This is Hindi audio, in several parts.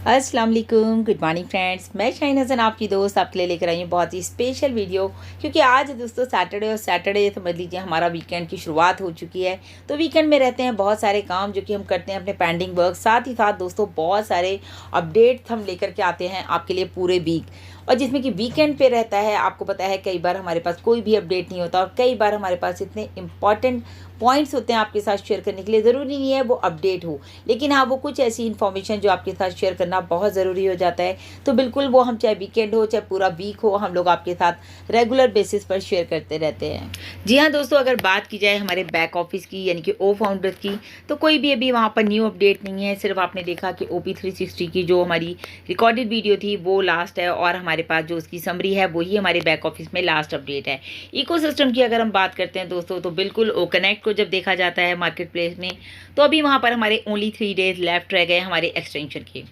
अस्सलाम वालेकुम, गुड मॉर्निंग फ्रेंड्स। मैं शाहीन हसन आपकी दोस्त आपके लिए लेकर आई हूँ बहुत ही स्पेशल वीडियो, क्योंकि आज दोस्तों सैटरडे और सैटरडे समझ लीजिए हमारा वीकेंड की शुरुआत हो चुकी है। तो वीकेंड में रहते हैं बहुत सारे काम जो कि हम करते हैं अपने पेंडिंग वर्क, साथ ही साथ दोस्तों बहुत सारे अपडेट हम लेकर के आते हैं आपके लिए पूरे वीक, और जिसमें कि वीकेंड पे रहता है। आपको पता है कई बार हमारे पास कोई भी अपडेट नहीं होता और कई बार हमारे पास इतने इंपॉर्टेंट पॉइंट्स होते हैं आपके साथ शेयर करने के लिए। ज़रूरी नहीं है वो अपडेट हो, लेकिन हाँ वो कुछ ऐसी इन्फॉर्मेशन जो आपके साथ शेयर करना बहुत ज़रूरी हो जाता है। तो बिल्कुल वो हम चाहे वीकेंड हो चाहे पूरा वीक हो, हम लोग आपके साथ रेगुलर बेसिस पर शेयर करते रहते हैं। जी हाँ दोस्तों, अगर बात की जाए हमारे बैक ऑफिस की यानी कि ओ फाउंडर्स की, तो कोई भी अभी वहाँ पर न्यू अपडेट नहीं है। सिर्फ आपने देखा कि OP360 की जो हमारी रिकॉर्डेड वीडियो थी वो लास्ट है, और हमारे पास जो उसकी समरी है वही हमारे बैक ऑफिस में लास्ट अपडेट है। इकोसिस्टम की अगर हम बात करते हैं दोस्तों, तो बिल्कुल ओ कनेक्ट को जब देखा जाता है मार्केट प्लेस में, तो अभी वहाँ पर हमारे ओनली 3 डेज लेफ्ट रह गए हमारे एक्सटेंशन के।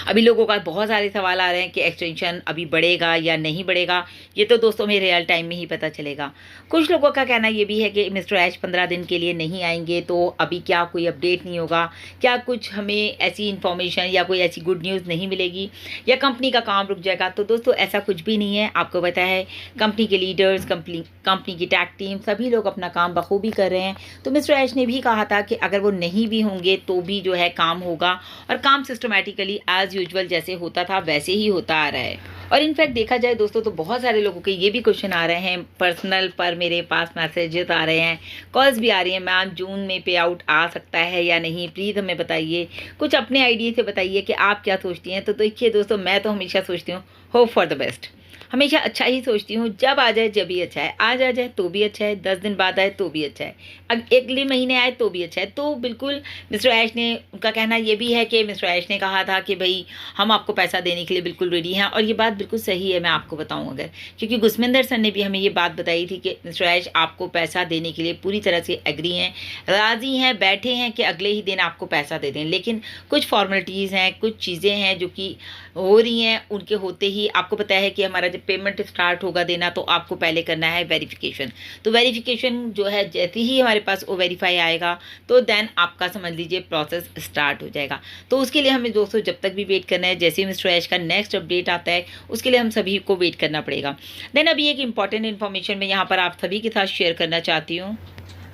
अभी लोगों का बहुत सारे सवाल आ रहे हैं कि एक्सटेंशन अभी बढ़ेगा या नहीं बढ़ेगा। ये तो दोस्तों हमें रियल टाइम में ही पता चलेगा। कुछ लोगों का कहना ये भी है कि मिस्टर ऐश 15 दिन के लिए नहीं आएंगे, तो अभी क्या कोई अपडेट नहीं होगा, क्या कुछ हमें ऐसी इन्फॉर्मेशन या कोई ऐसी गुड न्यूज़ नहीं मिलेगी, या कंपनी का काम रुक जाएगा। तो दोस्तों ऐसा कुछ भी नहीं है। आपको पता है कंपनी के लीडर्स, कंपनी की टैक टीम, सभी लोग अपना काम बखूबी कर रहे हैं। तो मिस्टर ऐश ने भी कहा था कि अगर वो नहीं भी होंगे तो भी जो है काम होगा, और काम सिस्टमेटिकली एज यूजुअल जैसे होता था वैसे ही होता आ रहा है। और इनफैक्ट देखा जाए दोस्तों, तो बहुत सारे लोगों के ये भी क्वेश्चन आ रहे हैं पर्सनल पर, मेरे पास मैसेजेस आ रहे हैं, कॉल्स भी आ रही हैं, मैम जून में पे आउट आ सकता है या नहीं, प्लीज़ हमें बताइए, कुछ अपने आइडिया से बताइए कि आप क्या सोचती हैं। तो देखिए दोस्तों, मैं तो हमेशा सोचती हूँ होप फॉर द बेस्ट, हमेशा अच्छा ही सोचती हूँ। जब आ जाए जब भी अच्छा है, आज आ जाए तो भी अच्छा है, 10 दिन बाद आए तो भी अच्छा है, अगले महीने आए तो भी अच्छा है। तो बिल्कुल मिस्टर ऐश ने, उनका कहना ये भी है कि मिस्टर ऐश ने कहा था कि भाई हम आपको पैसा देने के लिए बिल्कुल रेडी हैं, और ये बात बिल्कुल सही है। मैं आपको बताऊँ अगर, क्योंकि गुस्मिंदर सर ने भी हमें ये बात बताई थी कि मिस्टर ऐश आपको पैसा देने के लिए पूरी तरह से एग्री हैं, राज़ी हैं, बैठे हैं कि अगले ही दिन आपको पैसा दे दें। लेकिन कुछ फॉर्मेलिटीज़ हैं, कुछ चीज़ें हैं जो कि हो रही हैं, उनके होते ही आपको पता है कि हमारा जब पेमेंट स्टार्ट होगा देना, तो आपको पहले करना है वेरिफिकेशन। तो वेरिफिकेशन जो है जैसे ही हमारे पास वो वेरीफाई आएगा, तो देन आपका समझ लीजिए प्रोसेस स्टार्ट हो जाएगा। तो उसके लिए हमें दोस्तों जब तक भी वेट करना है, जैसे ही मिस्टर ऐश का नेक्स्ट अपडेट आता है उसके लिए हम सभी को वेट करना पड़ेगा। देन अभी एक इंपॉर्टेंट इन्फॉर्मेशन मैं यहाँ पर आप सभी के साथ शेयर करना चाहती हूँ।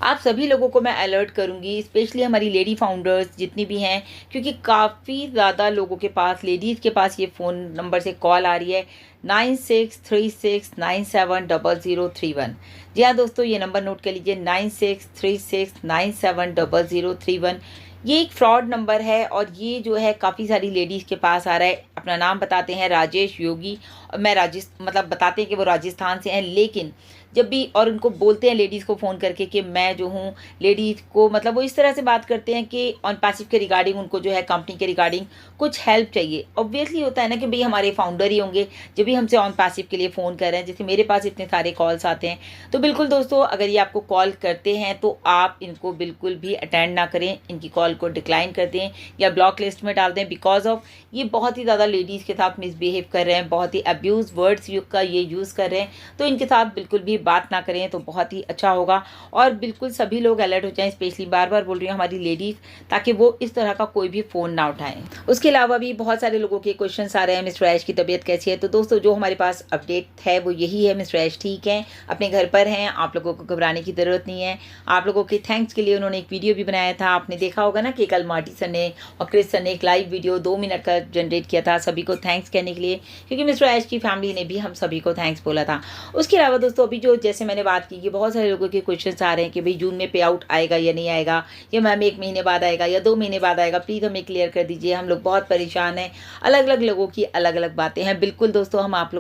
आप सभी लोगों को मैं अलर्ट करूंगी, स्पेशली हमारी लेडी फाउंडर्स जितनी भी हैं, क्योंकि काफ़ी ज़्यादा लोगों के पास, लेडीज़ के पास ये फ़ोन नंबर से कॉल आ रही है 9636970031। जी हाँ दोस्तों, ये नंबर नोट कर लीजिए 9636970031। ये एक फ्रॉड नंबर है, और ये जो है काफ़ी सारी लेडीज़ के पास आ रहा है। अपना नाम बताते हैं राजेश योगी, और मैं मतलब बताते हैं कि वो राजस्थान से हैं, लेकिन जब भी और उनको बोलते हैं लेडीज़ को फ़ोन करके कि मैं जो हूँ लेडीज़ को, मतलब वो इस तरह से बात करते हैं कि ऑन पैसिव के रिगार्डिंग उनको जो है कंपनी के रिगार्डिंग कुछ हेल्प चाहिए। ऑब्वियसली होता है ना कि भाई हमारे फाउंडर ही होंगे जब भी हमसे ऑन पैसिव के लिए फ़ोन कर रहे हैं। जैसे मेरे पास इतने सारे कॉल्स आते हैं, तो बिल्कुल दोस्तों अगर ये आपको कॉल करते हैं तो आप इनको बिल्कुल भी अटेंड ना करें, इनकी कॉल को डिक्लाइन कर दें या ब्लॉक लिस्ट में डाल दें। बिकॉज ऑफ ये बहुत ही ज़्यादा लेडीज़ के साथ मिसबिहेव कर रहे हैं, बहुत ही अब्यूज़ वर्ड्स का ये यूज़ कर रहे हैं। तो इनके साथ बिल्कुल भी बात ना करें तो बहुत ही अच्छा होगा, और बिल्कुल सभी लोग अलर्ट हो जाएं, स्पेशली बार बार बोल रही हूँ हमारी लेडीज़, ताकि वो इस तरह का कोई भी फ़ोन ना उठाएं। उसके अलावा भी बहुत सारे लोगों के क्वेश्चन आ रहे हैं, मिस्टर ऐश की तबीयत कैसी है। तो दोस्तों जो हमारे पास अपडेट है वो यही है, मिस्टर ऐश ठीक हैं, अपने घर पर हैं, आप लोगों को घबराने की ज़रूरत नहीं है। आप लोगों के थैंक्स के लिए उन्होंने एक वीडियो भी बनाया था, आपने देखा होगा ना कि कल मार्टी सर ने और क्रिस सर ने एक लाइव वीडियो 2 मिनट का जनरेट किया था सभी को थैंक्स कहने के लिए, क्योंकि मिस्टर ऐश की फैमिली ने भी हम सभी को थैंक्स बोला था। उसके अलावा दोस्तों अभी जो जैसे मैंने बात की कि बहुत सारे लोगों के क्वेश्चन आ रहे हैं कि भाई जून में पे आउट आएगा या नहीं आएगा, या मैम 1 महीने बाद आएगा या 2 महीने बाद आएगा, प्लीज़ हमें क्लियर कर दीजिए, हम लोग बहुत परेशान हैं। अलग अलग लोगों की अलग अलग बातें हैं। बिल्कुल दोस्तों हम आप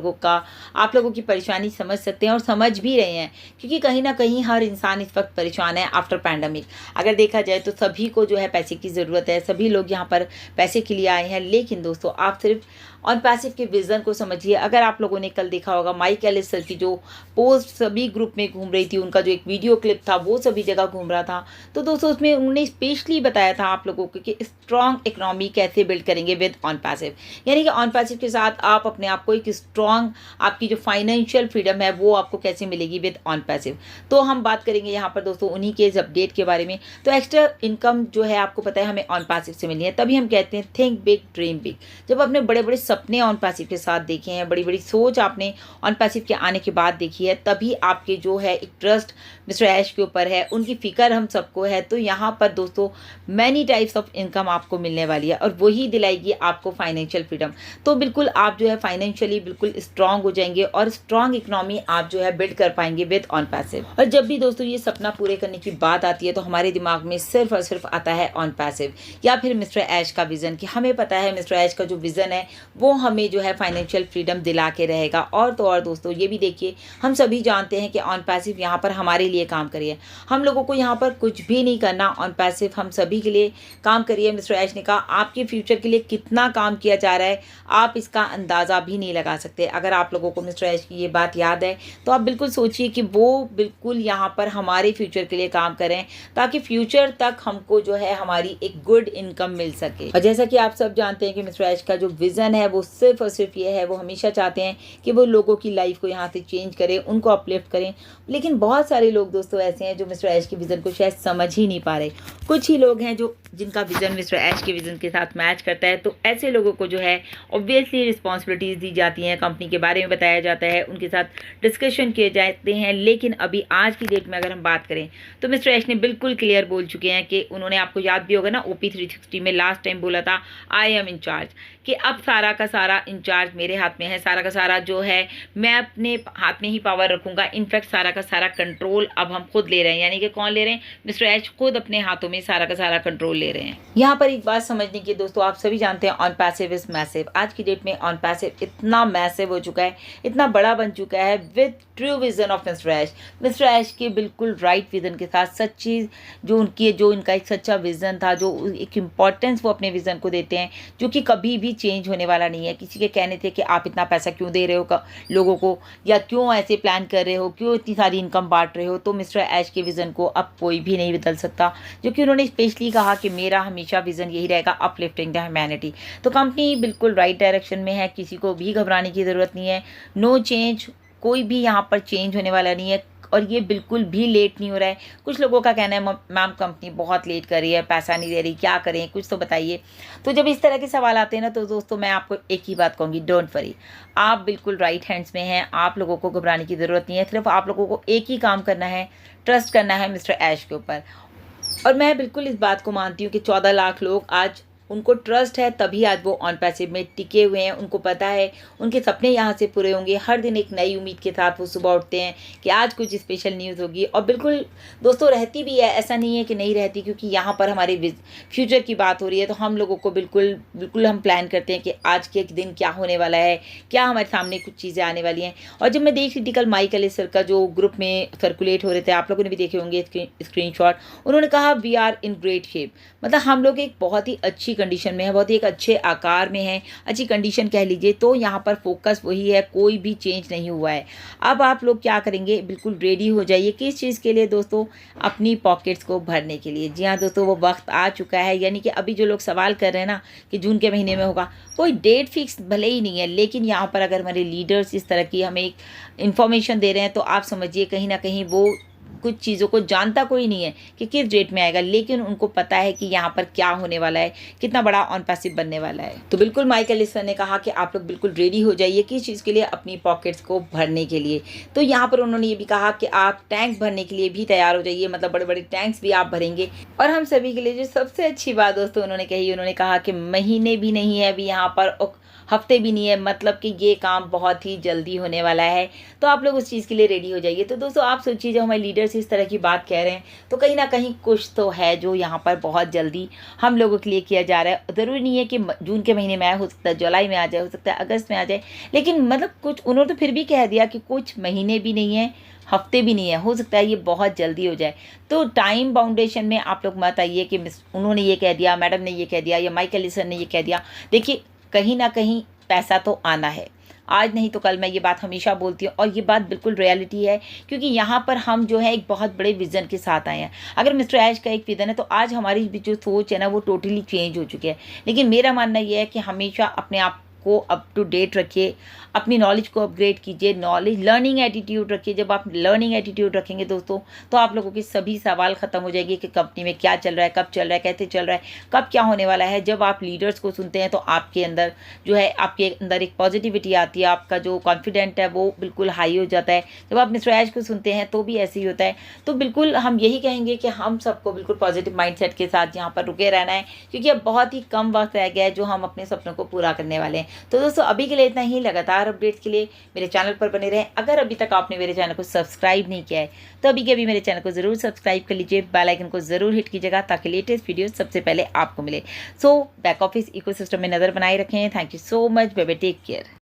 लोगों की परेशानी समझ सकते हैं और समझ भी रहे हैं, क्योंकि कहीं ना कहीं हर इंसान इस वक्त परेशान है आफ्टर पैंडमिक। अगर देखा जाए तो सभी को जो है पैसे की ज़रूरत है, सभी लोग यहाँ पर पैसे के लिए आए हैं। लेकिन दोस्तों आप सिर्फ ऑन पैसिव के विज़न को समझिए। अगर आप लोगों ने कल देखा होगा माइक एलिस सर की जो पोस्ट सभी ग्रुप में घूम रही थी, उनका जो एक वीडियो क्लिप था वो सभी जगह घूम रहा था। तो दोस्तों उसमें उन्होंने स्पेशली बताया था आप लोगों को कि स्ट्रॉन्ग इकोनॉमी कैसे बिल्ड करेंगे विद ऑन पैसिव, यानी कि ऑन पैसिव के साथ आप अपने आप को एक स्ट्रॉन्ग, आपकी जो फाइनेंशियल फ्रीडम है वो आपको कैसे मिलेगी विद ऑन पैसिव। तो हम बात करेंगे यहाँ पर दोस्तों उन्हीं के इस अपडेट के बारे में। तो एक्स्ट्रा इनकम जो है आपको पता है हमें ऑन पैसिव से मिलनी है, तभी हम कहते हैं थिंक बिग ड्रीम बिग। जब आपने बड़े बड़े सपने ऑन पैसिव के साथ देखे हैं, बड़ी बड़ी सोच आपने ऑन पैसिव के आने के बाद देखी है, तभी आपके जो है एक ट्रस्ट मिस्टर ऐश के ऊपर है, उनकी फिक्र हम सबको है। तो यहाँ पर दोस्तों मैनी टाइप्स ऑफ इनकम आपको मिलने वाली है और वही दिलाएगी आपको फाइनेंशियल फ्रीडम। तो बिल्कुल आप जो है फाइनेंशियली बिल्कुल स्ट्रांग हो जाएंगे और स्ट्रांग इकोनॉमी आप जो है बिल्ड कर पाएंगे विद ऑन पैसिव। और जब भी दोस्तों ये सपना पूरे करने की बात आती है तो हमारे दिमाग में सिर्फ और सिर्फ आता है ऑन पैसिव या फिर मिस्टर ऐश का विजन, कि हमें पता है मिस्टर ऐश का जो विजन है वो हमें जो है फाइनेंशियल फ्रीडम दिला के रहेगा। और तो और दोस्तों ये भी देखिए, हम सभी जानते हैं कि ऑन पैसिव यहाँ पर हमारे लिए काम करिए, हम लोगों को यहाँ पर कुछ भी नहीं करना, ऑन पैसिव हम सभी के लिए काम करिए। मिस्टर ऐश ने कहा आपके फ्यूचर के लिए कितना काम किया जा रहा है आप इसका अंदाज़ा भी नहीं लगा सकते। अगर आप लोगों को मिस्टर ऐश की ये बात याद है तो आप बिल्कुल सोचिए कि वो बिल्कुल यहाँ पर हमारे फ्यूचर के लिए काम करें ताकि फ्यूचर तक हमको जो है हमारी एक गुड इनकम मिल सके। और जैसा कि आप सब जानते हैं कि मिस्टर ऐश का जो विज़न है वो सिर्फ और सिर्फ ये है, वो हमेशा चाहते हैं कि वो लोगों की लाइफ को यहाँ से चेंज करें, उनको अपलिफ्ट करें। लेकिन बहुत सारे लोग दोस्तों ऐसे हैं जो मिस्टर ऐश के विज़न को शायद समझ ही नहीं पा रहे। कुछ ही लोग हैं जो जिनका विज़न मिस्टर ऐश के विज़न के साथ मैच करता है, तो ऐसे लोगों को जो है ऑब्वियसली रिस्पॉन्सिबिलिटीज़ दी जाती हैं, कंपनी के बारे में बताया जाता है, उनके साथ डिस्कशन किए जाते हैं। लेकिन अभी आज की डेट में अगर हम बात करें तो मिस्टर ऐश ने बिल्कुल क्लियर बोल चुके हैं कि उन्होंने, आपको याद भी होगा ना, OP 360 में लास्ट टाइम बोला था आई एम इंचार्ज, कि अब सारा का सारा इंचार्ज मेरे हाथ में है, सारा का सारा जो है मैं अपने हाथ में ही पावर रखूंगा। इनफैक्ट सारा का सारा कंट्रोल अब हम खुद ले रहे हैं, यानी कि कौन ले रहे हैं, मिस्टर ऐश खुद अपने हाथों में सारा का सारा कंट्रोल ले रहे हैं। यहाँ पर एक बात समझने की दोस्तों, आप सभी जानते हैं ऑन पैसिव इज मैसिव। आज की डेट में ऑन पैसिव इतना मैसिव हो चुका है, इतना बड़ा बन चुका है with true vision of mister Ash. Mister Ash के बिल्कुल राइट विजन के साथ, सच्ची जो इनका एक सच्चा विजन था, जो एक इम्पॉर्टेंस वो अपने विजन को देते हैं, जो कि कभी भी चेंज होने वाला नहीं है। किसी के कहने थे कि आप इतना पैसा क्यों दे रहे हो लोगों को, या क्यों ऐसे प्लान कर रहे हो, क्यों इतनी सारी इनकम बांट रहे हो, तो मिस्टर ऐश के विजन को अब कोई भी नहीं बदल सकता। जो कि उन्होंने स्पेशली कहा कि मेरा हमेशा विजन यही रहेगा, अपलिफ्टिंग द ह्यूमैनिटी। तो कंपनी बिल्कुल राइट डायरेक्शन में है, किसी को भी घबराने की ज़रूरत नहीं है। नो चेंज, कोई भी यहाँ पर चेंज होने वाला नहीं है और ये बिल्कुल भी लेट नहीं हो रहा है। कुछ लोगों का कहना है मैम कंपनी बहुत लेट कर रही है, पैसा नहीं दे रही, क्या करें, कुछ तो बताइए। तो जब इस तरह के सवाल आते हैं ना, तो दोस्तों मैं आपको एक ही बात कहूँगी, डोंट वरी, आप बिल्कुल राइट हैंड्स में हैं। आप लोगों को घबराने की ज़रूरत नहीं है, सिर्फ आप लोगों को एक ही काम करना है, ट्रस्ट करना है मिस्टर ऐश के ऊपर। और मैं बिल्कुल इस बात को मानती हूँ कि 14 लाख लोग आज, उनको ट्रस्ट है तभी आज वो ऑन पैसिव में टिके हुए हैं। उनको पता है उनके सपने यहाँ से पूरे होंगे। हर दिन एक नई उम्मीद के साथ वो सुबह उठते हैं कि आज कुछ स्पेशल न्यूज़ होगी, और बिल्कुल दोस्तों रहती भी है, ऐसा नहीं है कि नहीं रहती, क्योंकि यहाँ पर हमारे फ्यूचर की बात हो रही है। तो हम लोगों को बिल्कुल हम प्लान करते हैं कि आज के दिन क्या होने वाला है, क्या हमारे सामने कुछ चीज़ें आने वाली हैं। और जब मैं देख रही थी कल माइक एलिस सर का जो ग्रुप में सर्कुलेट हो रहे थे, आप लोगों ने भी देखे होंगे स्क्रीनशॉट, उन्होंने कहा we are in great shape, मतलब हम लोग एक बहुत ही अच्छी कंडीशन में है, बहुत ही एक अच्छे आकार में है, अच्छी कंडीशन कह लीजिए। तो यहाँ पर फोकस वही है, कोई भी चेंज नहीं हुआ है। अब आप लोग क्या करेंगे, बिल्कुल रेडी हो जाइए। किस चीज़ के लिए दोस्तों, अपनी पॉकेट्स को भरने के लिए। जी हाँ दोस्तों, वो वक्त आ चुका है। यानी कि अभी जो लोग सवाल कर रहे हैं ना कि जून के महीने में होगा, कोई डेट फिक्स भले ही नहीं है, लेकिन यहाँ पर अगर हमारे लीडर्स इस तरह की हमें एक इन्फॉर्मेशन दे रहे हैं तो आप समझिए कहीं ना कहीं वो कुछ चीज़ों को जानता कोई नहीं है कि किस डेट में आएगा, लेकिन उनको पता है कि यहाँ पर क्या होने वाला है, कितना बड़ा ऑन पैसिव बनने वाला है। तो बिल्कुल माइक एलिस सर ने कहा कि आप लोग बिल्कुल रेडी हो जाइए, किस चीज़ के लिए, अपनी पॉकेट्स को भरने के लिए। तो यहाँ पर उन्होंने ये भी कहा कि आप टैंक भरने के लिए भी तैयार हो जाइए, मतलब बड़े बड़े टैंक्स भी आप भरेंगे। और हम सभी के लिए जो सबसे अच्छी बात दोस्तों उन्होंने कही, उन्होंने कहा कि महीने भी नहीं है अभी यहाँ पर, हफ्ते भी नहीं है, मतलब कि ये काम बहुत ही जल्दी होने वाला है। तो आप लोग उस चीज़ के लिए रेडी हो जाइए। तो दोस्तों आप सोचिए, जब हमारे लीडर्स इस तरह की बात कह रहे हैं तो कहीं ना कहीं कुछ तो है जो यहाँ पर बहुत जल्दी हम लोगों के लिए किया जा रहा है। ज़रूरी नहीं है कि जून के महीने में आए, हो सकता है जुलाई में आ जाए, हो सकता है अगस्त में आ जाए, लेकिन मतलब कुछ उन्होंने तो फिर भी कह दिया कि कुछ महीने भी नहीं है, हफ्ते भी नहीं है, हो सकता है ये बहुत जल्दी हो जाए। तो टाइम बाउंडेशन में आप लोग मत आइए कि उन्होंने ये कह दिया, मैडम ने ये कह दिया, या माइक एलिस सर ने ये कह दिया। देखिए कहीं ना कहीं पैसा तो आना है, आज नहीं तो कल मैं ये बात हमेशा बोलती हूँ और ये बात बिल्कुल रियलिटी है, क्योंकि यहाँ पर हम जो है एक बहुत बड़े विज़न के साथ आए हैं। अगर मिस्टर ऐश का एक विज़न है तो आज हमारी भी जो सोच है ना वो टोटली चेंज हो चुकी है। लेकिन मेरा मानना ये है कि हमेशा अपने आप को अप टू डेट रखिए, अपनी नॉलेज को अपग्रेड कीजिए, नॉलेज लर्निंग एटीट्यूड रखिए। जब आप लर्निंग एटीट्यूड रखेंगे दोस्तों तो आप लोगों के सभी सवाल ख़त्म हो जाएंगे कि कंपनी में क्या चल रहा है, कब चल रहा है, कैसे चल रहा है, कब क्या होने वाला है। जब आप लीडर्स को सुनते हैं तो आपके अंदर जो है आपके अंदर एक पॉजिटिविटी आती है, आपका जो कॉन्फिडेंट है वो बिल्कुल हाई हो जाता है। जब आप मिस्टर ऐश को सुनते हैं तो भी ऐसे ही होता है। तो बिल्कुल हम यही कहेंगे कि हम सबको बिल्कुल पॉजिटिव माइंडसेट के साथ यहाँ पर रुके रहना है, क्योंकि अब बहुत ही कम वक्त रह गया है जो हम अपने सपनों को पूरा करने वाले हैं। तो दोस्तों अभी के लिए इतना ही। लगातार अपडेट्स के लिए मेरे चैनल पर बने रहें। अगर अभी तक आपने मेरे चैनल को सब्सक्राइब नहीं किया है तो अभी के अभी मेरे चैनल को ज़रूर सब्सक्राइब कर लीजिए, बेल आइकन को ज़रूर हिट कीजिएगा ताकि लेटेस्ट वीडियो सबसे पहले आपको मिले। सो बैक ऑफिस इकोसिस्टम में नज़र बनाए रखें। Thank you so much, bye bye, take care.